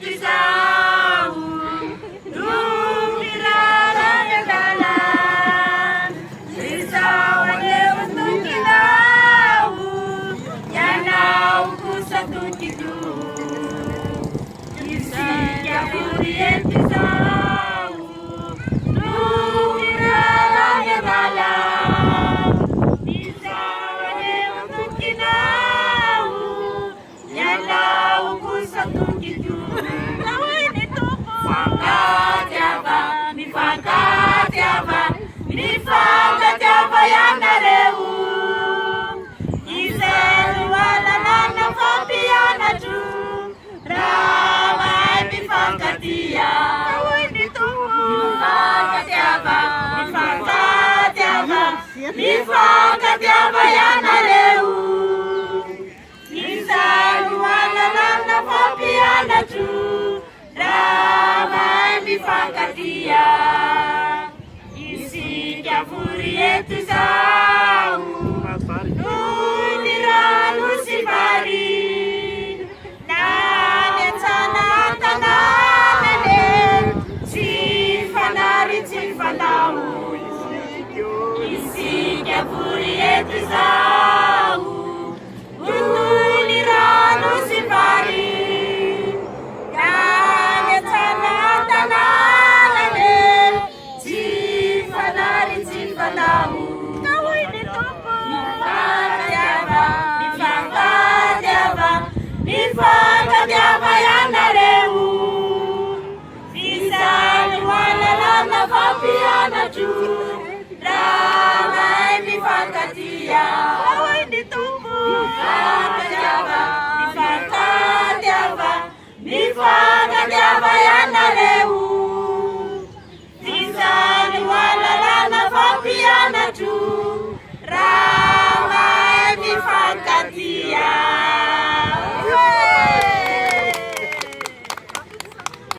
yetu zao nukirara dalan risawane untuk kinau yanau kusatu kitu isi yakuri yetu zao nukirara dalan risawane untuk kinau yanau kusatu kitu Nifakataba yanareu Izeru wala nana fabiana tu Rama nifakatia Nifakataba yanareu Izeru wala nana fabiana tu Rama nifakatia Yakuri yetu zao nuniralu sibari nane tana tanane sifanari sifanau isi yakuri yetu zao nuniralu sibari nane tana tanane Panamu, kawai ditupu. Nifakataba yanareu. Bisa luwana lana fabiana tu. Ramai nifakatia. Kawai ditupu.